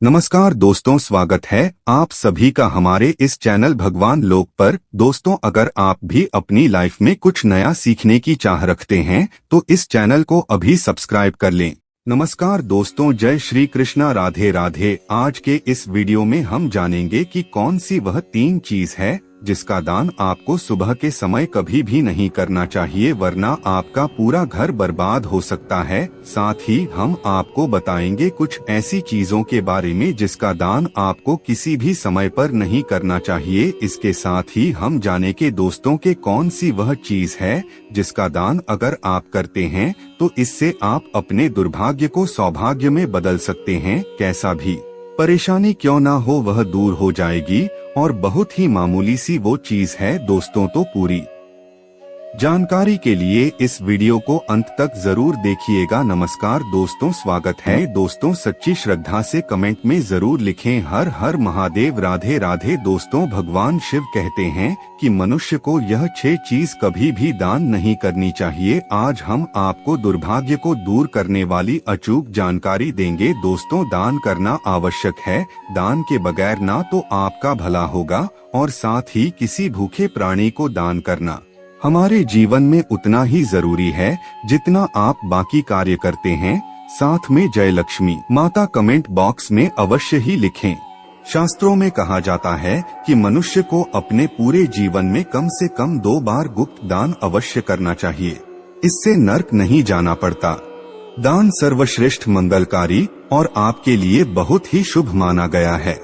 नमस्कार दोस्तों, स्वागत है आप सभी का हमारे इस चैनल भगवान लोक पर। दोस्तों, अगर आप भी अपनी लाइफ में कुछ नया सीखने की चाह रखते हैं तो इस चैनल को अभी सब्सक्राइब कर लें। नमस्कार दोस्तों, जय श्री कृष्णा, राधे राधे। आज के इस वीडियो में हम जानेंगे कि कौन सी वह 3 चीज है जिसका दान आपको सुबह के समय कभी भी नहीं करना चाहिए, वरना आपका पूरा घर बर्बाद हो सकता है। साथ ही हम आपको बताएंगे कुछ ऐसी चीजों के बारे में जिसका दान आपको किसी भी समय पर नहीं करना चाहिए। इसके साथ ही हम जाने के दोस्तों के कौन सी वह चीज है जिसका दान अगर आप करते हैं तो इससे आप अपने दुर्भाग्य को सौभाग्य में बदल सकते हैं। कैसा भी परेशानी क्यों ना हो वह दूर हो जाएगी और बहुत ही मामूली सी वो चीज है दोस्तों। तो पूरी जानकारी के लिए इस वीडियो को अंत तक जरूर देखिएगा। नमस्कार दोस्तों, स्वागत है दोस्तों। सच्ची श्रद्धा से कमेंट में जरूर लिखें हर हर महादेव, राधे राधे। दोस्तों, भगवान शिव कहते हैं कि मनुष्य को यह 6 चीज कभी भी दान नहीं करनी चाहिए। आज हम आपको दुर्भाग्य को दूर करने वाली अचूक जानकारी देंगे। दोस्तों, दान करना आवश्यक है। दान के बगैर ना तो आपका भला होगा और साथ ही किसी भूखे प्राणी को दान करना हमारे जीवन में उतना ही जरूरी है जितना आप बाकी कार्य करते हैं। साथ में जय लक्ष्मी माता कमेंट बॉक्स में अवश्य ही लिखें। शास्त्रों में कहा जाता है कि मनुष्य को अपने पूरे जीवन में कम से कम 2 बार गुप्त दान अवश्य करना चाहिए, इससे नर्क नहीं जाना पड़ता। दान सर्वश्रेष्ठ, मंगलकारी और आपके लिए बहुत ही शुभ माना गया है।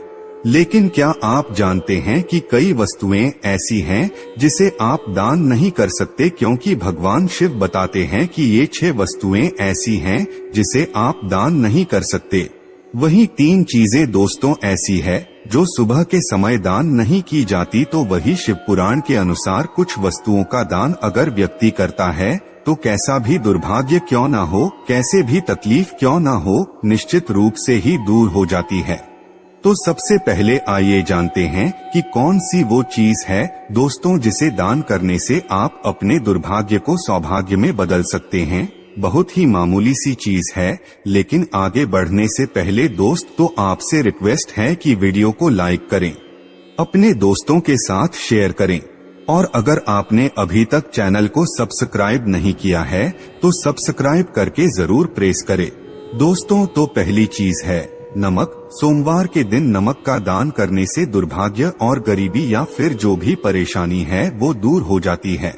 लेकिन क्या आप जानते हैं कि कई वस्तुएं ऐसी हैं जिसे आप दान नहीं कर सकते, क्योंकि भगवान शिव बताते हैं कि ये 6 वस्तुएं ऐसी हैं जिसे आप दान नहीं कर सकते। वहीं 3 चीजें दोस्तों ऐसी है जो सुबह के समय दान नहीं की जाती। तो वही शिव पुराण के अनुसार कुछ वस्तुओं का दान अगर व्यक्ति करता है तो कैसा भी दुर्भाग्य क्यों ना हो, कैसे भी तकलीफ क्यों ना हो, निश्चित रूप से ही दूर हो जाती है। तो सबसे पहले आइए जानते हैं कि कौन सी वो चीज है दोस्तों जिसे दान करने से आप अपने दुर्भाग्य को सौभाग्य में बदल सकते हैं। बहुत ही मामूली सी चीज है, लेकिन आगे बढ़ने से पहले दोस्त तो आपसे रिक्वेस्ट है कि वीडियो को लाइक करें, अपने दोस्तों के साथ शेयर करें और अगर आपने अभी तक चैनल को सब्सक्राइब नहीं किया है तो सब्सक्राइब करके जरूर प्रेस करें। दोस्तों, तो पहली चीज है नमक। सोमवार के दिन नमक का दान करने से दुर्भाग्य और गरीबी या फिर जो भी परेशानी है वो दूर हो जाती है।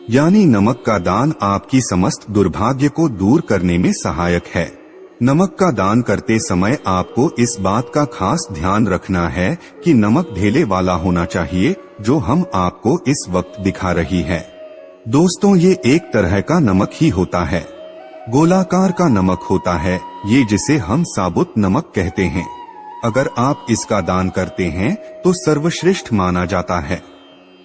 यानी नमक का दान आपकी समस्त दुर्भाग्य को दूर करने में सहायक है। नमक का दान करते समय आपको इस बात का खास ध्यान रखना है कि नमक ढेले वाला होना चाहिए, जो हम आपको इस वक्त दिखा रही है। दोस्तों, ये एक तरह का नमक ही होता है, गोलाकार का नमक होता है ये, जिसे हम साबुत नमक कहते हैं। अगर आप इसका दान करते हैं तो सर्वश्रेष्ठ माना जाता है।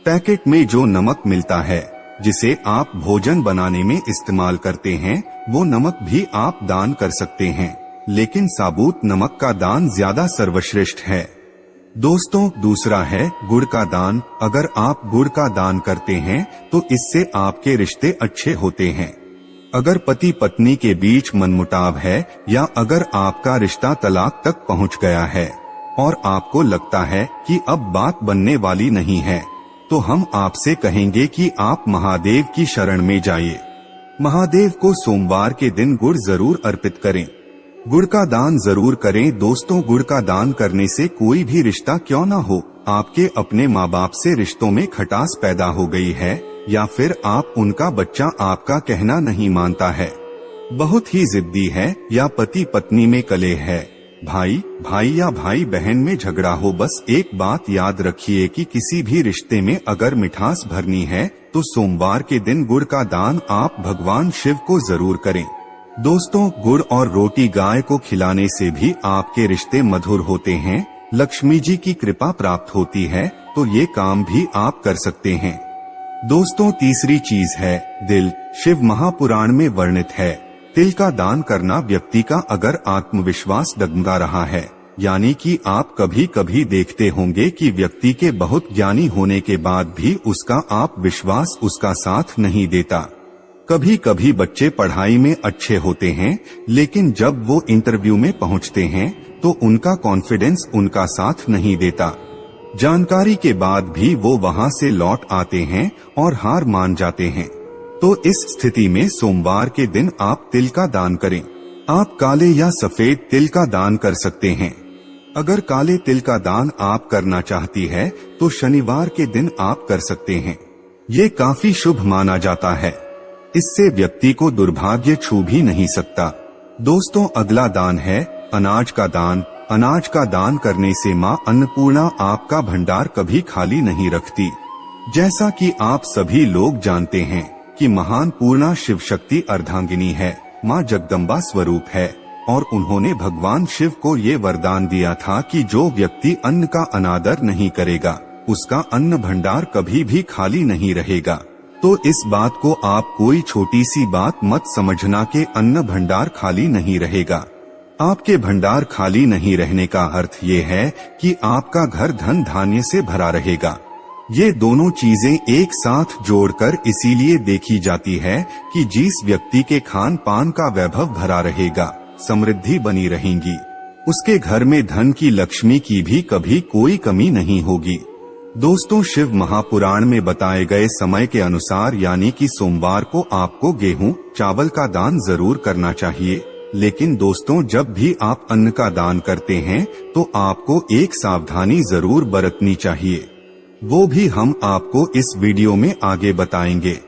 पैकेट में जो नमक मिलता है जिसे आप भोजन बनाने में इस्तेमाल करते हैं वो नमक भी आप दान कर सकते हैं, लेकिन साबुत नमक का दान ज्यादा सर्वश्रेष्ठ है। दोस्तों, दूसरा है गुड़ का दान। अगर आप गुड़ का दान करते हैं तो इससे आपके रिश्ते अच्छे होते हैं। अगर पति पत्नी के बीच मनमुटाव है या अगर आपका रिश्ता तलाक तक पहुंच गया है और आपको लगता है कि अब बात बनने वाली नहीं है, तो हम आपसे कहेंगे कि आप महादेव की शरण में जाइए। महादेव को सोमवार के दिन गुड़ जरूर अर्पित करें, गुड़ का दान जरूर करें। दोस्तों, गुड़ का दान करने से कोई भी रिश्ता क्यों ना हो, आपके अपने माँ बाप से रिश्तों में खटास पैदा हो गई है या फिर आप उनका बच्चा आपका कहना नहीं मानता है, बहुत ही जिद्दी है, या पति पत्नी में कलह है, भाई भाई या भाई बहन में झगड़ा हो, बस एक बात याद रखिए कि किसी भी रिश्ते में अगर मिठास भरनी है तो सोमवार के दिन गुड़ का दान आप भगवान शिव को जरूर करें। दोस्तों, गुड़ और रोटी गाय को खिलाने से भी आपके रिश्ते मधुर होते हैं, लक्ष्मी जी की कृपा प्राप्त होती है, तो ये काम भी आप कर सकते हैं। दोस्तों, तीसरी चीज है दिल। शिव महापुराण में वर्णित है, तिल का दान करना व्यक्ति का अगर आत्मविश्वास डगमगा रहा है, यानी कि आप कभी कभी देखते होंगे कि व्यक्ति के बहुत ज्ञानी होने के बाद भी उसका आप विश्वास उसका साथ नहीं देता। कभी कभी बच्चे पढ़ाई में अच्छे होते हैं, लेकिन जब वो इंटरव्यू में पहुंचते हैं तो उनका कॉन्फिडेंस उनका साथ नहीं देता। जानकारी के बाद भी वो वहां से लौट आते हैं और हार मान जाते हैं। तो इस स्थिति में सोमवार के दिन आप तिल का दान करें। आप काले या सफेद तिल का दान कर सकते हैं। अगर काले तिल का दान आप करना चाहती है तो शनिवार के दिन आप कर सकते हैं। ये काफी शुभ माना जाता है। इससे व्यक्ति को दुर्भाग्य छू भी नहीं सकता। दोस्तों, अगला दान है अनाज का दान। अनाज का दान करने से माँ अन्नपूर्णा आपका भंडार कभी खाली नहीं रखती। जैसा कि आप सभी लोग जानते हैं कि महान पूर्णा शिव शक्ति अर्धांगिनी है, माँ जगदम्बा स्वरूप है और उन्होंने भगवान शिव को ये वरदान दिया था कि जो व्यक्ति अन्न का अनादर नहीं करेगा उसका अन्न भंडार कभी भी खाली नहीं रहेगा। तो इस बात को आप कोई छोटी सी बात मत समझना कि अन्न भंडार खाली नहीं रहेगा। आपके भंडार खाली नहीं रहने का अर्थ ये है कि आपका घर धन धान्य से भरा रहेगा। ये दोनों चीजें एक साथ जोड़कर इसीलिए देखी जाती है कि जिस व्यक्ति के खान पान का वैभव भरा रहेगा, समृद्धि बनी रहेगी, उसके घर में धन की लक्ष्मी की भी कभी कोई कमी नहीं होगी। दोस्तों, शिव महापुराण में बताए गए समय के अनुसार यानी कि सोमवार को आपको गेहूं चावल का दान जरूर करना चाहिए। लेकिन दोस्तों, जब भी आप अन्न का दान करते हैं तो आपको एक सावधानी जरूर बरतनी चाहिए। वो भी हम आपको इस वीडियो में आगे बताएंगे।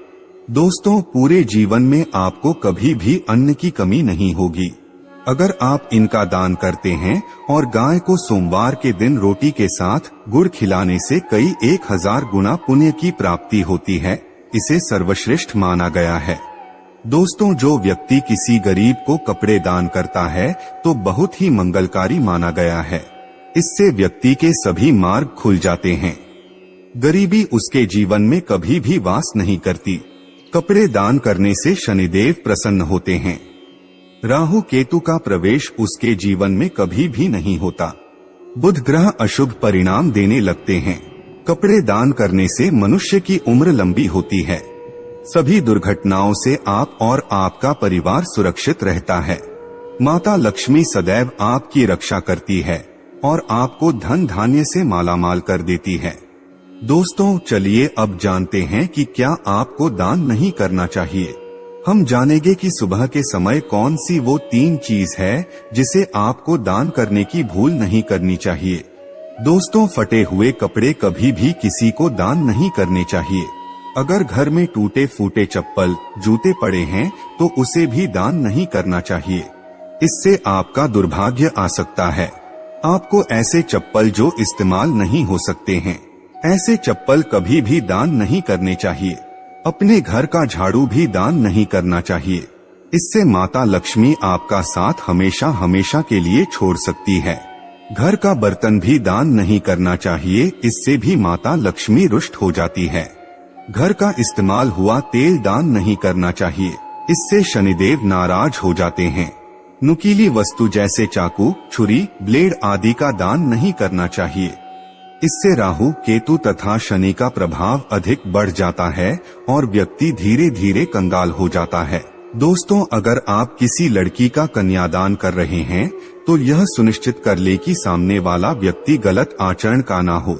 दोस्तों, पूरे जीवन में आपको कभी भी अन्न की कमी नहीं होगी अगर आप इनका दान करते हैं। और गाय को सोमवार के दिन रोटी के साथ गुड़ खिलाने से कई 1000 गुना पुण्य की प्राप्ति होती है। इसे सर्वश्रेष्ठ माना गया है। दोस्तों, जो व्यक्ति किसी गरीब को कपड़े दान करता है तो बहुत ही मंगलकारी माना गया है। इससे व्यक्ति के सभी मार्ग खुल जाते हैं। गरीबी उसके जीवन में कभी भी वास नहीं करती। कपड़े दान करने से शनिदेव प्रसन्न होते हैं। राहु केतु का प्रवेश उसके जीवन में कभी भी नहीं होता। बुध ग्रह अशुभ परिणाम देने लगते हैं। कपड़े दान करने से मनुष्य की उम्र लंबी होती है। सभी दुर्घटनाओं से आप और आपका परिवार सुरक्षित रहता है। माता लक्ष्मी सदैव आपकी रक्षा करती है और आपको धन धान्य से मालामाल कर देती है। दोस्तों, चलिए अब जानते हैं कि क्या आपको दान नहीं करना चाहिए। हम जानेंगे कि सुबह के समय कौन सी वो 3 चीज है जिसे आपको दान करने की भूल नहीं करनी चाहिए। दोस्तों, फटे हुए कपड़े कभी भी किसी को दान नहीं करने चाहिए। अगर घर में टूटे फूटे चप्पल जूते पड़े हैं तो उसे भी दान नहीं करना चाहिए। इससे आपका दुर्भाग्य आ सकता है। आपको ऐसे चप्पल जो इस्तेमाल नहीं हो सकते हैं, ऐसे चप्पल कभी भी दान नहीं करने चाहिए। अपने घर का झाड़ू भी दान नहीं करना चाहिए। इससे माता लक्ष्मी आपका साथ हमेशा हमेशा के लिए छोड़ सकती है। घर का बर्तन भी दान नहीं करना चाहिए, इससे भी माता लक्ष्मी रुष्ट हो जाती है। घर का इस्तेमाल हुआ तेल दान नहीं करना चाहिए, इससे शनिदेव नाराज हो जाते हैं। नुकीली वस्तु जैसे चाकू, छुरी, ब्लेड आदि का दान नहीं करना चाहिए। इससे राहु केतु तथा शनि का प्रभाव अधिक बढ़ जाता है और व्यक्ति धीरे धीरे कंगाल हो जाता है। दोस्तों, अगर आप किसी लड़की का कन्यादान कर रहे हैं तो यह सुनिश्चित कर ले कि सामने वाला व्यक्ति गलत आचरण का ना हो।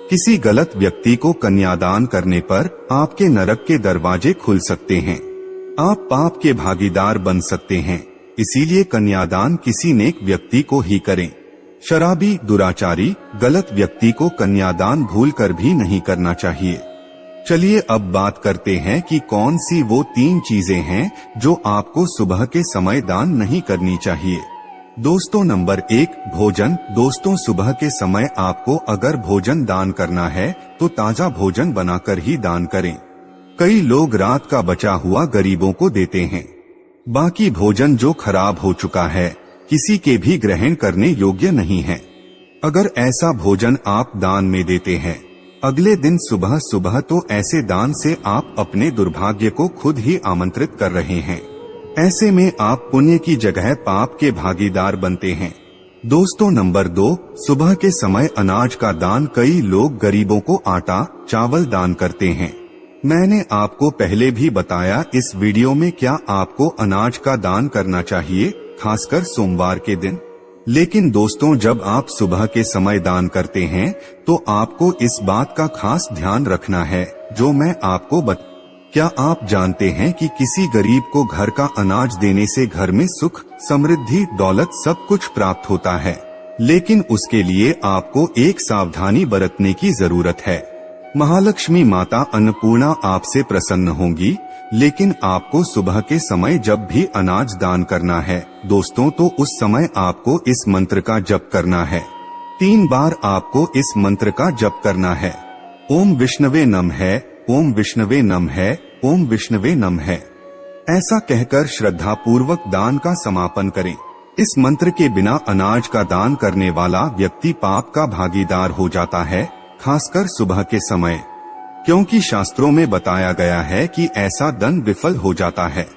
किसी गलत व्यक्ति को कन्यादान करने पर आपके नरक के दरवाजे खुल सकते हैं। आप पाप के भागीदार बन सकते हैं। इसीलिए कन्यादान किसी नेक व्यक्ति को ही करें। शराबी, दुराचारी, गलत व्यक्ति को कन्यादान भूलकर भी नहीं करना चाहिए। चलिए अब बात करते हैं कि कौन सी वो 3 चीजें हैं जो आपको सुबह के समय दान नहीं करनी चाहिए। दोस्तों, नंबर 1, भोजन। दोस्तों, सुबह के समय आपको अगर भोजन दान करना है तो ताजा भोजन बनाकर ही दान करें। कई लोग रात का बचा हुआ गरीबों को देते हैं। बाकी भोजन जो खराब हो चुका है किसी के भी ग्रहण करने योग्य नहीं है। अगर ऐसा भोजन आप दान में देते हैं अगले दिन सुबह सुबह, तो ऐसे दान से आप अपने दुर्भाग्य को खुद ही आमंत्रित कर रहे हैं। ऐसे में आप पुण्य की जगह पाप के भागीदार बनते हैं। दोस्तों, नंबर 2, सुबह के समय अनाज का दान। कई लोग गरीबों को आटा चावल दान करते हैं। मैंने आपको पहले भी बताया इस वीडियो में क्या आपको अनाज का दान करना चाहिए, खासकर सोमवार के दिन। लेकिन दोस्तों, जब आप सुबह के समय दान करते हैं तो आपको इस बात का खास ध्यान रखना है जो मैं आपको क्या आप जानते हैं कि किसी गरीब को घर का अनाज देने से घर में सुख, समृद्धि, दौलत सब कुछ प्राप्त होता है। लेकिन उसके लिए आपको एक सावधानी बरतने की जरूरत है। महालक्ष्मी माता अन्नपूर्णा आपसे प्रसन्न होंगी, लेकिन आपको सुबह के समय जब भी अनाज दान करना है दोस्तों, तो उस समय आपको इस मंत्र का जप करना है। 3 बार आपको इस मंत्र का जप करना है। ओम विष्णवे नमः है, ओम विष्णवे नमः है, ओम विष्णवे नमः है। ऐसा कहकर श्रद्धा पूर्वक दान का समापन करें। इस मंत्र के बिना अनाज का दान करने वाला व्यक्ति पाप का भागीदार हो जाता है, खासकर सुबह के समय, क्योंकि शास्त्रों में बताया गया है कि ऐसा दान विफल हो जाता है।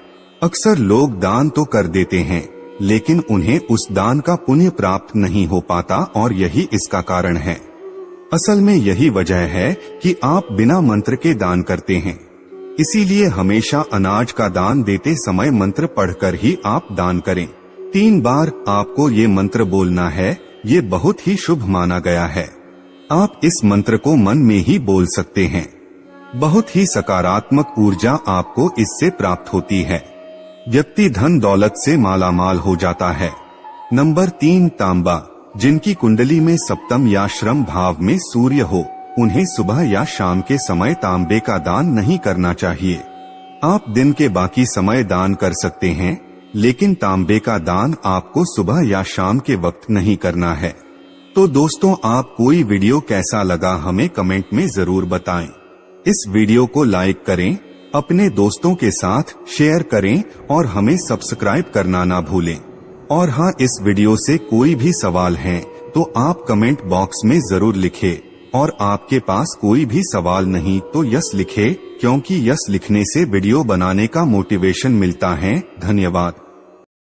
अक्सर लोग दान तो कर देते हैं, लेकिन उन्हें उस दान का पुण्य प्राप्त नहीं हो पाता और यही इसका कारण है। असल में यही वजह है कि आप बिना मंत्र के दान करते हैं। इसीलिए हमेशा अनाज का दान देते समय मंत्र पढ़कर ही आप दान करें। 3 बार आपको ये मंत्र बोलना है, ये बहुत ही शुभ माना गया है। आप इस मंत्र को मन में ही बोल सकते हैं। बहुत ही सकारात्मक ऊर्जा आपको इससे प्राप्त होती है। व्यक्ति धन दौलत से मालामाल हो जाता है। नंबर 3, तांबा। जिनकी कुंडली में सप्तम या श्रम भाव में सूर्य हो, उन्हें सुबह या शाम के समय तांबे का दान नहीं करना चाहिए। आप दिन के बाकी समय दान कर सकते हैं, लेकिन तांबे का दान आपको सुबह या शाम के वक्त नहीं करना है। तो दोस्तों, आप कोई वीडियो कैसा लगा हमें कमेंट में जरूर बताएं। इस वीडियो को लाइक करें, अपने दोस्तों के साथ शेयर करें और हमें सब्सक्राइब करना ना भूलें। और हाँ, इस वीडियो से कोई भी सवाल है तो आप कमेंट बॉक्स में जरूर लिखें, और आपके पास कोई भी सवाल नहीं तो यस लिखें, क्योंकि यस लिखने से वीडियो बनाने का मोटिवेशन मिलता है। धन्यवाद।